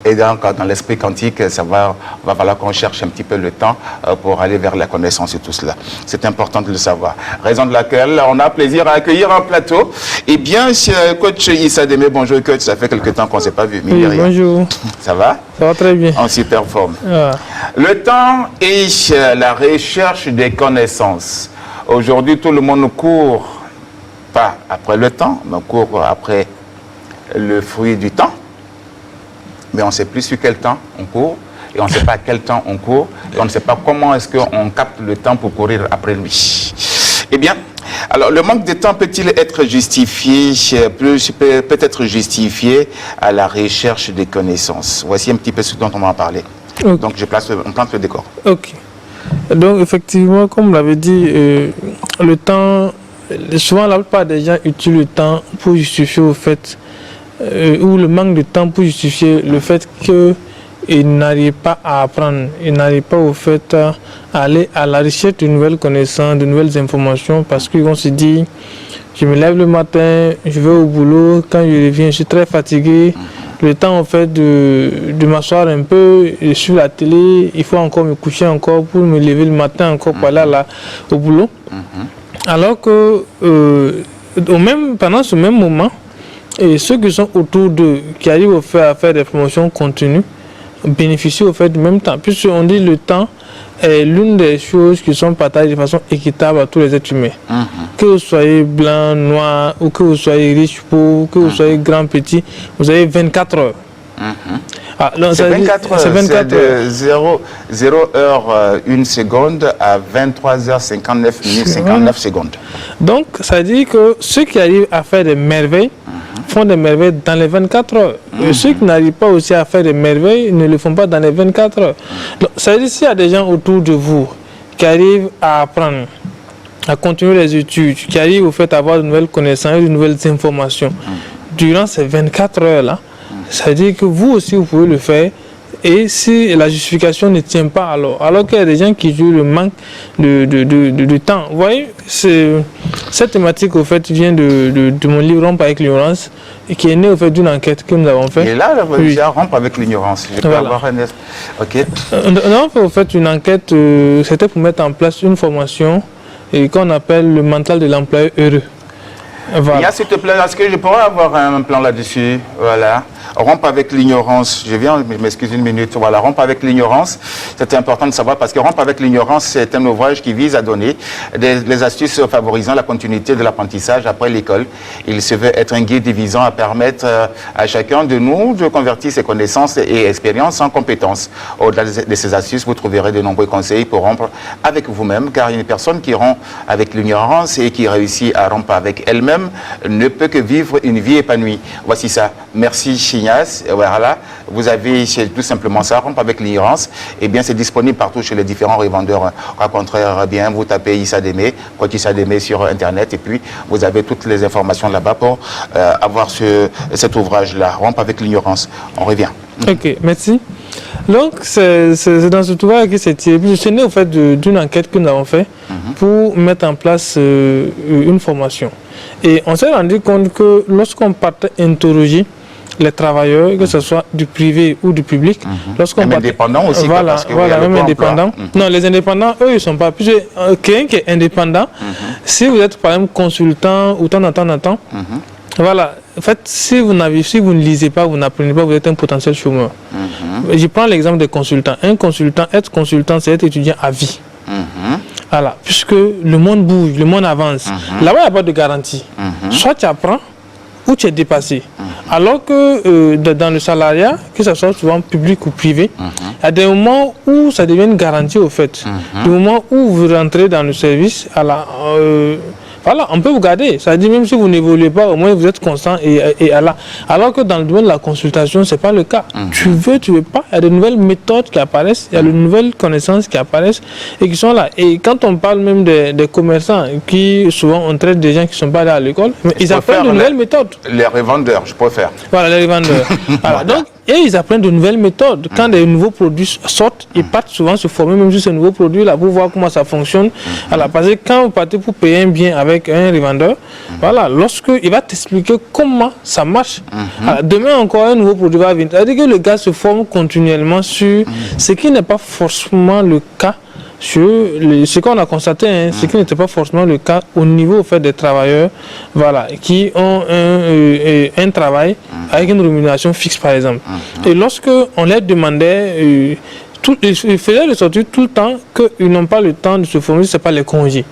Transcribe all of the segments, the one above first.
Et donc, dans l'esprit quantique, va falloir qu'on cherche un petit peu le temps pour aller vers la connaissance et tout cela. C'est important de le savoir. Raison de laquelle on a plaisir à accueillir un plateau. Eh bien, coach Issa Démé, bonjour coach, ça fait quelque temps qu'on ne s'est pas vu. Oui, bonjour. Ça va? Ça va très bien. On s'y performe. Le temps est la recherche des connaissances. Aujourd'hui, tout le monde ne court pas après le temps, mais court après le fruit du temps. Mais on ne sait plus sur quel temps on court, et on ne sait pas à quel temps on court, et on ne sait pas comment est-ce qu'on capte le temps pour courir après lui. Eh bien, alors le manque de temps peut-il être justifié, peut être justifié à la recherche des connaissances? Voici un petit peu ce dont on va en parler. Okay. Donc on plante le décor. Ok. Donc effectivement, comme vous l'avez dit, le temps, souvent la plupart des gens utilisent le temps pour justifier au fait, ou le manque de temps pour justifier le fait qu'ils n'arrivent pas à apprendre, ils n'arrivent pas au fait à aller à la recherche de nouvelles connaissances, de nouvelles informations, parce qu'ils vont se dire, je me lève le matin, je vais au boulot, quand je reviens, je suis très fatigué, le temps en fait de m'asseoir un peu sur la télé, il faut encore me coucher encore pour me lever le matin encore pour aller au boulot. Alors que pendant ce même moment, et ceux qui sont autour d'eux, qui arrivent au fait à faire des promotions continues, bénéficient au fait du même temps. Puisqu'on dit le temps est l'une des choses qui sont partagées de façon équitable à tous les êtres humains. Que vous soyez blanc, noir, ou que vous soyez riche, pauvre, que vous soyez grand, petit, vous avez 24 heures. C'est 24 heures, c'est de 0 heure 1 seconde à 23h59 minutes 59 secondes. Donc, ça dit que ceux qui arrivent à faire des merveilles font des merveilles dans les 24 heures. Et ceux qui n'arrivent pas aussi à faire des merveilles ne le font pas dans les 24 heures. Donc, ça veut dire s'il y a des gens autour de vous qui arrivent à apprendre, à continuer les études, qui arrivent au fait à avoir de nouvelles connaissances, de nouvelles informations, durant ces 24 heures-là, ça veut dire que vous aussi, vous pouvez le faire. Et si la justification ne tient pas, alors qu'il y a des gens qui jouent le manque de temps. Vous voyez, cette thématique, au fait, vient de mon livre « Rompre avec l'ignorance » et qui est né, au fait, d'une enquête que nous avons faite. Et là, oui. Rompre avec l'ignorance. Je peux avoir un... OK. On a fait, au fait, une enquête, c'était pour mettre en place une formation qu'on appelle le mental de l'employé heureux. Voilà. Il y a, s'il te plaît, est-ce que je pourrais avoir un plan là-dessus? Voilà. Rompre avec l'ignorance. Je viens, m'excuse une minute. Voilà, rompre avec l'ignorance. C'est important de savoir parce que rompre avec l'ignorance, c'est un ouvrage qui vise à donner des astuces favorisant la continuité de l'apprentissage après l'école. Il se veut être un guide visant à permettre à chacun de nous de convertir ses connaissances et expériences en compétences. Au-delà de ces astuces, vous trouverez de nombreux conseils pour rompre avec vous-même, car une personne qui rompt avec l'ignorance et qui réussit à rompre avec elle-même ne peut que vivre une vie épanouie. Voici ça. Merci, Ignace. Voilà. Vous avez tout simplement ça, rompre avec l'ignorance. Eh bien, c'est disponible partout chez les différents revendeurs. Rencontrez bien, vous tapez Issa Démé, coach Issa Démé sur Internet, et puis vous avez toutes les informations là-bas pour avoir cet ouvrage-là, rompre avec l'ignorance. On revient. Ok, merci. Donc, c'est dans ce ouvrage qui s'est tiré. C'est né au fait d'une enquête que nous avons fait pour mettre en place une formation. Et on s'est rendu compte que lorsqu'on partait interroger les travailleurs, que ce soit du privé ou du public, lorsqu'on même indépendants aussi. Voilà, même indépendants. Non, les indépendants, eux, ils ne sont pas. Puis quelqu'un qui est indépendant, si vous êtes par exemple consultant ou temps en temps, voilà, en fait, si vous ne lisez pas, vous n'apprenez pas, vous êtes un potentiel chômeur. Je prends l'exemple des consultants. Être consultant, c'est être étudiant à vie. Voilà, puisque le monde bouge, le monde avance. Là-bas, il n'y a pas de garantie. Soit tu apprends, ou tu es dépassé. Alors que dans le salariat, que ce soit souvent public ou privé, il y a des moments où ça devient une garantie au fait. Du moment où vous rentrez dans le service, voilà, on peut vous garder. Ça dit même si vous n'évoluez pas, au moins vous êtes constant et à là. Alors que dans le domaine de la consultation, ce n'est pas le cas. Tu veux pas, il y a de nouvelles méthodes qui apparaissent, il y a de nouvelles connaissances qui apparaissent et qui sont là. Et quand on parle même des commerçants qui souvent on traite des gens qui ne sont pas allés à l'école, mais ils apprennent de nouvelles méthodes. Les revendeurs, je préfère. Voilà, les revendeurs. Alors, donc, Et ils apprennent de nouvelles méthodes. Quand des nouveaux produits sortent, ils partent souvent se former même sur ces nouveaux produits-là pour voir comment ça fonctionne. Alors, parce que quand vous partez pour payer un bien avec un revendeur, voilà, lorsqu'il va t'expliquer comment ça marche, alors, demain encore un nouveau produit va venir. C'est-à-dire que le gars se forme continuellement sur ce qui n'est pas forcément le cas sur ce qu'on a constaté, hein, ce qui n'était pas forcément le cas au niveau fait, des travailleurs, voilà, qui ont un travail avec une rémunération fixe par exemple. Et lorsque on leur demandait, ils faisaient ressortir tout le temps qu'ils n'ont pas le temps de se former, ce n'est pas les congés.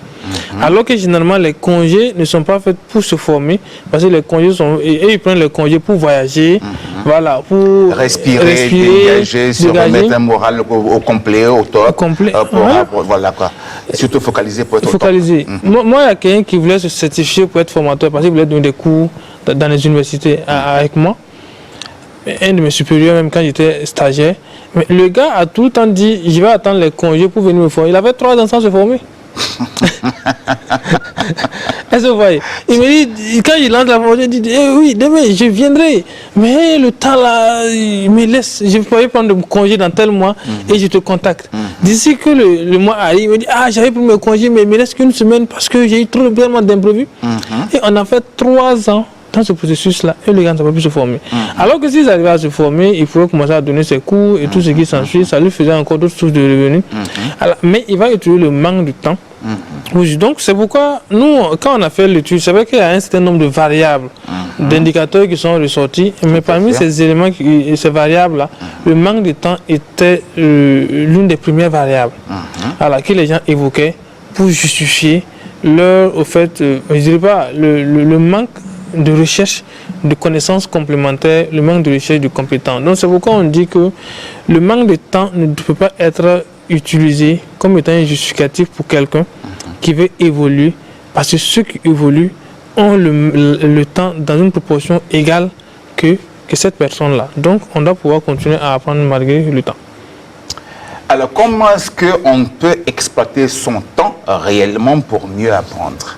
Alors que généralement les congés ne sont pas faits pour se former, parce que les congés sont, et ils prennent les congés pour voyager, voilà, pour respirer, dégager, se remettre un moral au complet, au top, voilà quoi. Surtout focaliser pour être focaliser. Moi, il y a quelqu'un qui voulait se certifier pour être formateur, parce qu'il voulait donner des cours dans les universités avec moi. Un de mes supérieurs, même quand j'étais stagiaire, mais le gars a tout le temps dit, je vais attendre les congés pour venir me former. Il avait 3 ans sans se former. Est-ce que vous voyez? Il me dit, quand il lance la formation, il dit oui, demain je viendrai, mais le temps là, il me laisse, je peux prendre de congé dans tel mois et je te contacte. D'ici que le mois arrive, il me dit, j'avais pris mes congés, mais il me laisse qu'une semaine parce que j'ai eu trop d'imprévus. Et on a fait 3 ans dans ce processus-là, et les gars ne savent pas pu se former. Alors que s'ils arrivaient à se former, il pourrait commencer à donner ses cours et tout ce qui s'ensuit, ça lui faisait encore d'autres sources de revenus. Alors, mais il va utiliser le manque de temps. Donc c'est pourquoi nous, quand on a fait l'étude, c'est vrai qu'il y a un certain nombre de variables, d'indicateurs qui sont ressortis, mais parmi ces éléments, ces variables-là, le manque de temps était l'une des premières variables que les gens évoquaient pour justifier leur, au fait, je dirais pas, le manque de recherche de connaissances complémentaires, le manque de recherche de compétences. Donc c'est pourquoi on dit que le manque de temps ne peut pas être utilisé comme étant un justificatif pour quelqu'un qui veut évoluer, parce que ceux qui évoluent ont le temps dans une proportion égale que cette personne-là. Donc on doit pouvoir continuer à apprendre malgré le temps. Alors comment est-ce qu'on peut exploiter son temps réellement pour mieux apprendre?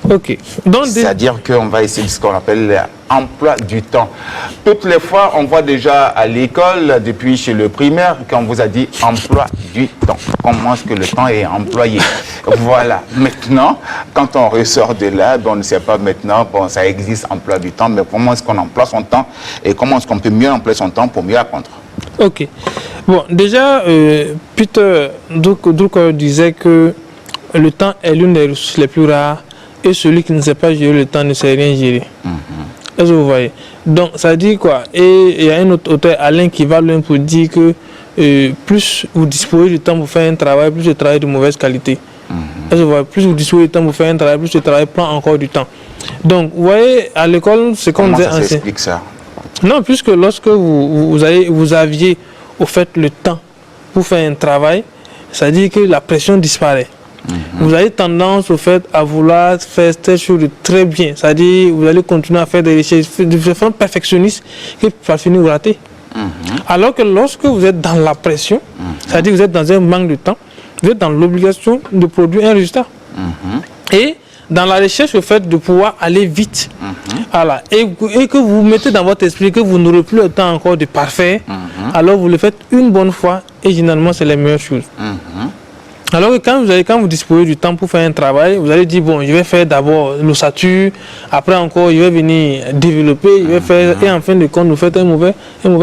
Ok. C'est-à-dire qu'on va essayer de ce qu'on appelle l'emploi du temps. Toutes les fois, on voit déjà à l'école, depuis chez le primaire, qu'on vous a dit emploi du temps. Comment est-ce que le temps est employé? Voilà. Maintenant, quand on ressort de là, on ne sait pas maintenant, bon, ça existe emploi du temps, mais comment est-ce qu'on emploie son temps et comment est-ce qu'on peut mieux employer son temps pour mieux apprendre? Ok. Bon, déjà, Peter Drucker disait que le temps est l'une des ressources les plus rares. Et celui qui ne sait pas gérer le temps ne sait rien gérer. Est-ce que vous voyez? Donc, ça dit quoi? Et il y a un autre auteur, Alain, qui va loin pour dire que plus vous disposez du temps pour faire un travail, plus le travail est de mauvaise qualité. Est-ce que vous voyez? Plus vous disposez du temps pour faire un travail, plus le travail prend encore du temps. Donc, vous voyez, à l'école, c'est comme comment ça s'explique ça? Non, puisque lorsque vous aviez au fait le temps pour faire un travail, ça dit que la pression disparaît. Vous avez tendance au fait à vouloir faire des choses très bien, c'est-à-dire vous allez continuer à faire des recherches de façon perfectionniste qui va finir vous rater. Alors que lorsque vous êtes dans la pression, c'est-à-dire vous êtes dans un manque de temps, vous êtes dans l'obligation de produire un résultat. Et dans la recherche, au fait de pouvoir aller vite, voilà, et que vous mettez dans votre esprit que vous n'aurez plus le temps encore de parfaire, alors vous le faites une bonne fois et généralement c'est les meilleures choses. Alors que quand vous disposez du temps pour faire un travail, vous allez dire, bon, je vais faire d'abord l'ossature, après encore, je vais venir développer, je vais faire, et en fin de compte, vous faites un mauvais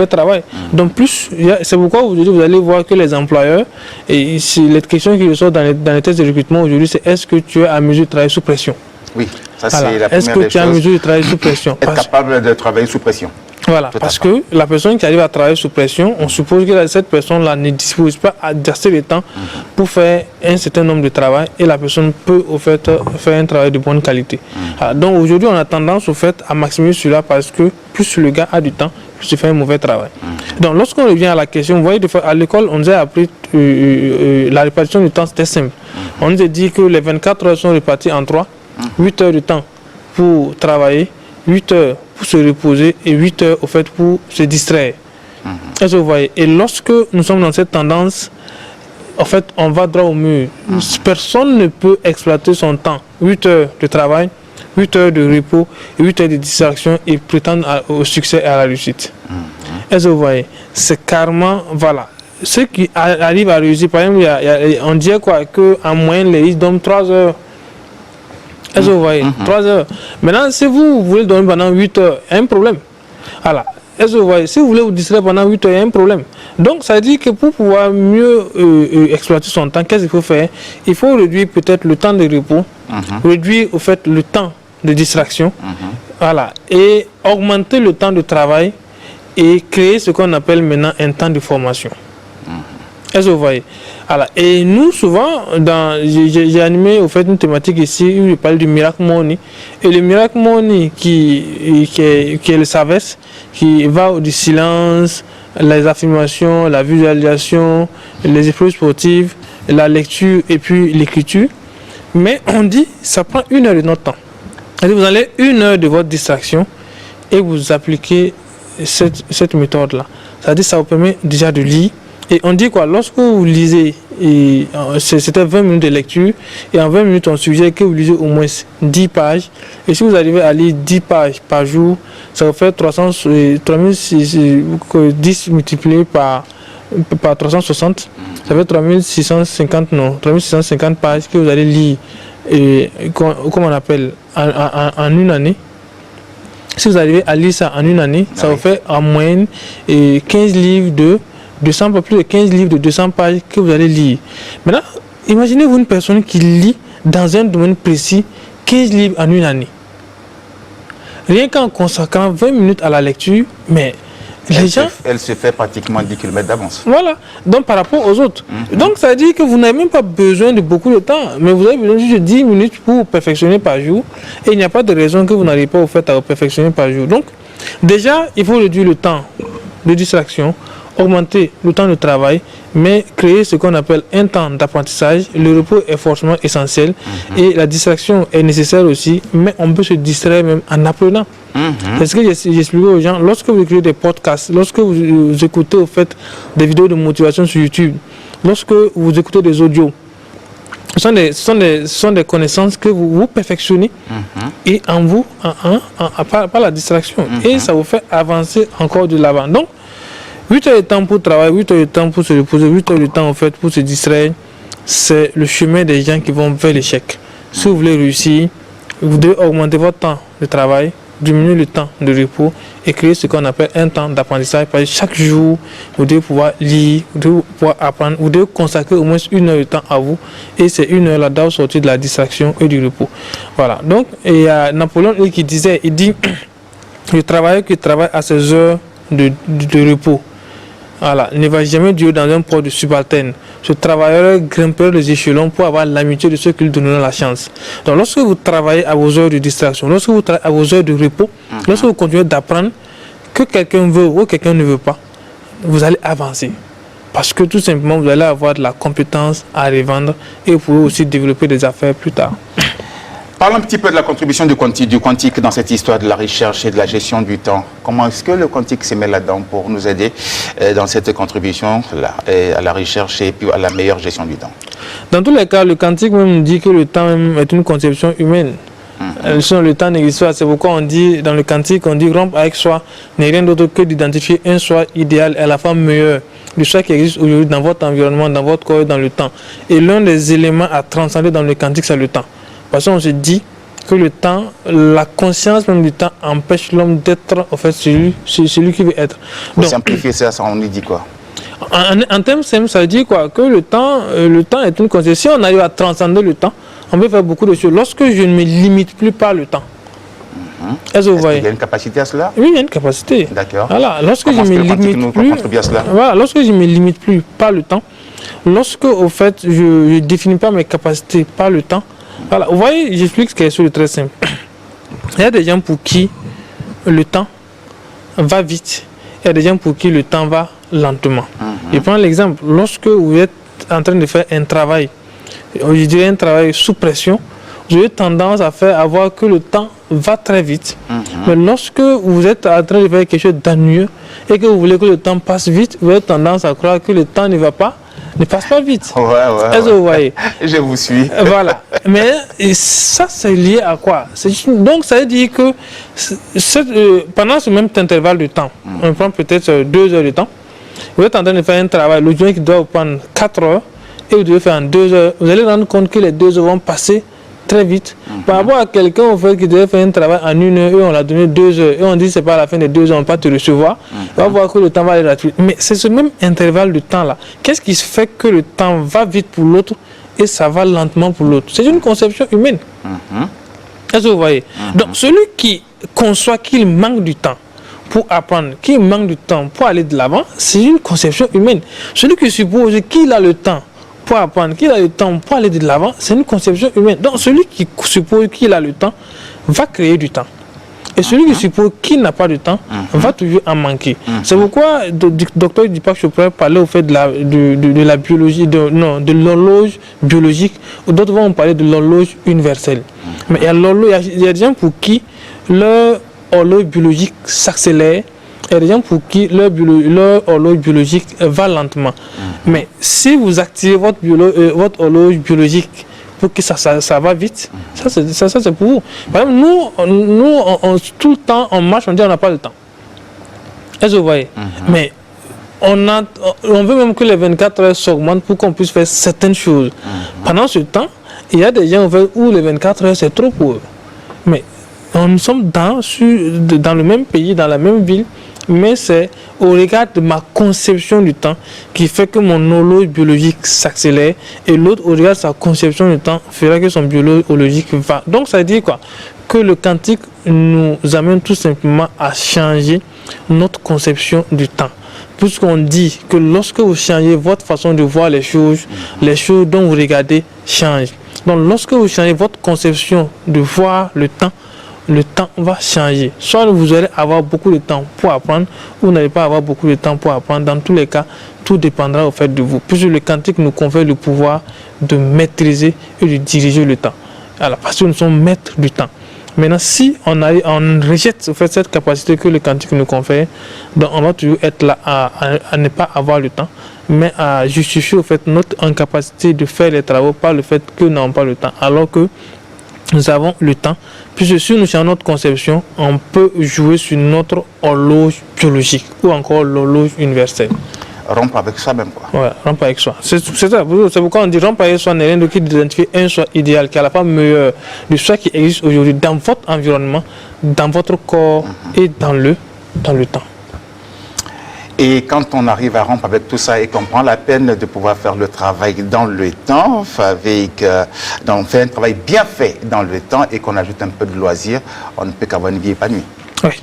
travail. Donc, c'est pourquoi aujourd'hui, vous allez voir que les employeurs, et les questions qui ressortent dans les tests de recrutement aujourd'hui, c'est est-ce que tu es à mesure de travailler sous pression? Oui, ça c'est la première des choses. Est-ce que tu es à mesure de travailler sous pression? Être capable de travailler sous pression. Voilà, parce que la personne qui arrive à travailler sous pression, on suppose que cette personne-là ne dispose pas d'assez de temps pour faire un certain nombre de travail et la personne peut au fait faire un travail de bonne qualité. Alors, donc aujourd'hui, on a tendance au fait à maximiser cela parce que plus le gars a du temps, plus il fait un mauvais travail. Donc lorsqu'on revient à la question, vous voyez, à l'école, on nous a appris la répartition du temps, c'était simple. On nous a dit que les 24 heures sont réparties en 3, 8 heures de temps pour travailler, 8 heures pour se reposer et 8 heures au fait pour se distraire. Est-ce que vous voyez? Et lorsque nous sommes dans cette tendance, en fait, on va droit au mur. Personne ne peut exploiter son temps. 8 heures de travail, 8 heures de repos et 8 heures de distraction et prétendre au succès et à la réussite. Est-ce que vous voyez? C'est carrément, voilà. Ceux qui arrivent à réussir, par exemple, on dirait quoi, qu'en moyenne, les ils donnent 3 heures. Est-ce que vous voyez? 3 heures. Maintenant, si vous voulez donner pendant 8 heures, il y a un problème. Voilà. Est-ce que vous voyez? Si vous voulez vous distraire pendant 8 heures, il y a un problème. Donc, ça dit que pour pouvoir mieux exploiter son temps, qu'est-ce qu'il faut faire? Il faut réduire peut-être le temps de repos, réduire au fait le temps de distraction, voilà, et augmenter le temps de travail et créer ce qu'on appelle maintenant un temps de formation. Est-ce que vous voyez? Alors, et nous, souvent, j'ai animé au fait une thématique ici où je parle du Miracle Morning. Et le Miracle Morning qui est le SAVES, qui va du silence, les affirmations, la visualisation, les épreuves sportives, la lecture et puis l'écriture. Mais on dit ça prend 1 heure de notre temps. C'est-à-dire vous allez 1 heure de votre distraction et vous appliquez cette méthode-là. C'est-à-dire ça vous permet déjà de lire. Et on dit quoi? Lorsque vous lisez, c'était 20 minutes de lecture, et en 20 minutes, on suggère que vous lisez au moins 10 pages. Et si vous arrivez à lire 10 pages par jour, ça vous fait 10 multiplié par 360, ça fait 3650 pages que vous allez lire, comment on appelle, en 1 année. Si vous arrivez à lire ça en 1 année, ça vous fait en moyenne 15 livres de 200, plus de 15 livres de 200 pages que vous allez lire. Maintenant, imaginez-vous une personne qui lit dans un domaine précis 15 livres en 1 année. Rien qu'en consacrant 20 minutes à la lecture, mais elle se fait pratiquement 10 km d'avance. Voilà, donc par rapport aux autres. Donc ça veut dire que vous n'avez même pas besoin de beaucoup de temps, mais vous avez besoin juste de 10 minutes pour perfectionner par jour. Et il n'y a pas de raison que vous n'arrivez pas au fait à perfectionner par jour. Donc déjà, il faut réduire le temps de distraction, augmenter le temps de travail, mais créer ce qu'on appelle un temps d'apprentissage. Le repos est forcément essentiel et la distraction est nécessaire aussi, mais on peut se distraire même en apprenant. C'est ce que j'explique aux gens. Lorsque vous écoutez des podcasts, lorsque vous écoutez au fait des vidéos de motivation sur YouTube, lorsque vous écoutez des audios, ce sont des connaissances que vous perfectionnez et en vous, par la distraction. Et ça vous fait avancer encore de l'avant. Donc, 8 heures de temps pour travailler, 8 heures de temps pour se reposer, 8 heures de temps en fait pour se distraire, c'est le chemin des gens qui vont vers l'échec. Si vous voulez réussir, vous devez augmenter votre temps de travail, diminuer le temps de repos et créer ce qu'on appelle un temps d'apprentissage. Parce que chaque jour, vous devez pouvoir lire, vous devez pouvoir apprendre, vous devez consacrer au moins 1 heure de temps à vous. Et c'est 1 heure là-dedans sortir de la distraction et du repos. Voilà. Donc, il y a Napoléon qui disait, il dit, le travailleur qui travaille à ses heures de repos, voilà, ne va jamais durer dans un poste de subalterne. Ce travailleur grimpera les échelons pour avoir l'amitié de ceux qui lui donneront la chance. Donc lorsque vous travaillez à vos heures de distraction, lorsque vous travaillez à vos heures de repos, lorsque vous continuez d'apprendre, que quelqu'un veut ou quelqu'un ne veut pas, vous allez avancer. Parce que tout simplement, vous allez avoir de la compétence à revendre et vous pouvez aussi développer des affaires plus tard. Parlons un petit peu de la contribution du quantique dans cette histoire de la recherche et de la gestion du temps. Comment est-ce que le quantique se met là-dedans pour nous aider dans cette contribution à la recherche et puis à la meilleure gestion du temps? Dans tous les cas, le quantique même dit que le temps même est une conception humaine. Le temps n'existe pas. C'est pourquoi on dit, dans le quantique, on dit rompre avec soi n'est rien d'autre que d'identifier un soi idéal et la forme meilleure du soi qui existe aujourd'hui dans votre environnement, dans votre corps et dans le temps. Et l'un des éléments à transcender dans le quantique, c'est le temps. Parce qu'on se dit que le temps, la conscience même du temps empêche l'homme d'être en fait celui qui veut être. Pour simplifier ça, on lui dit quoi? En termes simples, ça veut dire quoi? Que le temps est une conscience. Si on arrive à transcender le temps, on peut faire beaucoup de choses. Lorsque je ne me limite plus par le temps. Est-ce que vous voyez? Il y a une capacité à cela? Oui, il y a une capacité. D'accord. Voilà. Lorsque je me limite plus, voilà, lorsque je me limite plus par le temps, lorsque au fait je ne définis pas mes capacités par le temps. Voilà, vous voyez, j'explique quelque chose de très simple. Il y a des gens pour qui le temps va vite. Il y a des gens pour qui le temps va lentement. Je prends l'exemple. Lorsque vous êtes en train de faire un travail, je dirais un travail sous pression, vous avez tendance à voir que le temps va très vite. Mais lorsque vous êtes en train de faire quelque chose d'ennuyeux et que vous voulez que le temps passe vite, vous avez tendance à croire que le temps ne va pas ne passe pas vite. Ouais. Est-ce que vous voyez? Je vous suis. Voilà. Mais ça, c'est lié à quoi? Donc, ça veut dire que pendant ce même intervalle de temps, on prend peut-être 2 heures de temps, vous êtes en train de faire un travail, le joint qui doit vous prendre 4 heures, et vous devez faire en 2 heures, vous allez rendre compte que les 2 heures vont passer très vite. Par rapport à quelqu'un en fait, qui devait faire un travail en 1 heure, et on l'a donné 2 heures, et on dit que c'est pas à la fin des 2 heures, on ne peut pas te recevoir, on va voir que le temps va aller rapide. Mais c'est ce même intervalle de temps-là. Qu'est-ce qui se fait que le temps va vite pour l'autre et ça va lentement pour l'autre? C'est une conception humaine. Est-ce que vous voyez? Donc, celui qui conçoit qu'il manque du temps pour apprendre, qu'il manque du temps pour aller de l'avant, c'est une conception humaine. Celui qui suppose qu'il a le temps pour apprendre, qu'il a le temps pour aller de l'avant, c'est une conception humaine. Donc, celui qui suppose qu'il a le temps va créer du temps. Et celui qui suppose qu'il n'a pas de temps va toujours en manquer. C'est pourquoi le docteur Deepak Chopra parlait au fait de la biologie, de l'horloge biologique, ou d'autres vont parler de l'horloge universelle. Mais il y a des gens pour qui leur horloge biologique s'accélère, il y a des gens pour qui leur horloge biologique va lentement. Mais si vous activez votre horloge biologique pour que ça va vite, ça c'est pour vous. Par exemple, nous tout le temps, on marche, on dit on n'a pas le temps. Est-ce que vous voyez? Mais on veut même que les 24 heures s'augmentent pour qu'on puisse faire certaines choses. Pendant ce temps, il y a des gens où les 24 heures c'est trop pour eux. Mais nous sommes dans le même pays, dans la même ville, mais c'est au regard de ma conception du temps qui fait que mon horloge biologique s'accélère et l'autre, au regard de sa conception du temps, fera que son biologique va. Donc ça veut dire quoi? Que le quantique nous amène tout simplement à changer notre conception du temps. Puisqu'on dit que lorsque vous changez votre façon de voir les choses dont vous regardez changent. Donc lorsque vous changez votre conception de voir le temps va changer. Soit vous allez avoir beaucoup de temps pour apprendre, ou vous n'allez pas avoir beaucoup de temps pour apprendre. Dans tous les cas, tout dépendra au fait de vous. Puisque le quantique nous confère le pouvoir de maîtriser et de diriger le temps. Alors, parce que nous sommes maîtres du temps. Maintenant, si on rejette au fait cette capacité que le quantique nous confère, donc on va toujours être là à ne pas avoir le temps, mais à justifier au fait notre incapacité de faire les travaux par le fait que nous n'avons pas le temps. Alors que nous avons le temps, puisque si nous changeons notre conception, on peut jouer sur notre horloge biologique ou encore l'horloge universelle. Rompre avec soi-même, quoi. Ouais, rompre avec soi. C'est ça. C'est pourquoi on dit rompre avec soi n'est rien d'autre que d'identifier un soi idéal qui est à la fois meilleur du soi qui existe aujourd'hui dans votre environnement, dans votre corps et dans le temps. Et quand on arrive à rompre avec tout ça et qu'on prend la peine de pouvoir faire le travail dans le temps, donc on fait un travail bien fait dans le temps et qu'on ajoute un peu de loisirs, on ne peut qu'avoir une vie épanouie. Oui.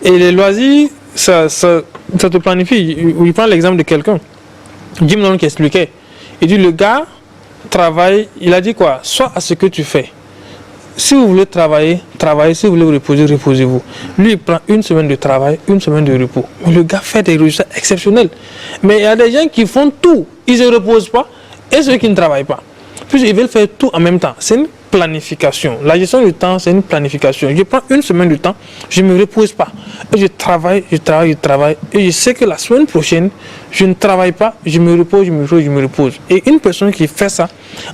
Et les loisirs, ça te planifie. Il prend l'exemple de quelqu'un, Jim Rohn qui expliquait. Il dit le gars travaille, il a dit quoi? Soit à ce que tu fais. Si vous voulez travailler, travaillez. Si vous voulez vous reposer, reposez-vous. Lui, il prend 1 semaine de travail, 1 semaine de repos. Mais le gars fait des résultats exceptionnels. Mais il y a des gens qui font tout. Ils ne se reposent pas. Et ceux qui ne travaillent pas. Puis ils veulent faire tout en même temps. C'est une planification. La gestion du temps, c'est une planification. Je prends 1 semaine de temps, je ne me repose pas. Et je travaille. Et je sais que la semaine prochaine, je ne travaille pas, je me repose. Et une personne qui fait ça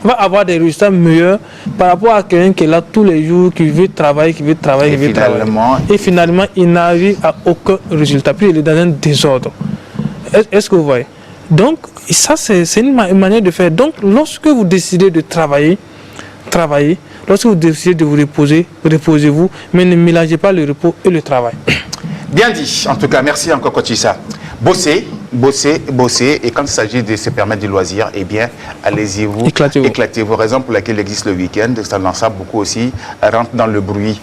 va avoir des résultats meilleurs par rapport à quelqu'un qui est là tous les jours, qui veut travailler. Et finalement, il n'arrive à aucun résultat. Puis il est dans un désordre. Est-ce que vous voyez? Donc, ça, c'est une manière de faire. Donc, lorsque vous décidez de travailler. Lorsque vous décidez de vous reposer, reposez-vous, mais ne mélangez pas le repos et le travail. Bien dit. En tout cas, merci encore, Coach Issa. Bosser. Et quand il s'agit de se permettre du loisir, eh bien, allez-y-vous. Éclatez-vous. Raison pour laquelle existe le week-end. Ça en ça beaucoup aussi. Rentre dans le bruit.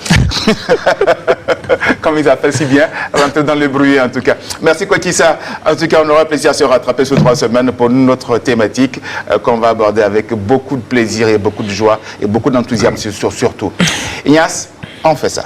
Comme ils appellent si bien, rentrer dans le bruit en tout cas. Merci Coach Issa. En tout cas, on aura plaisir à se rattraper sur 3 semaines pour notre thématique qu'on va aborder avec beaucoup de plaisir et beaucoup de joie et beaucoup d'enthousiasme surtout. Ignace, on fait ça.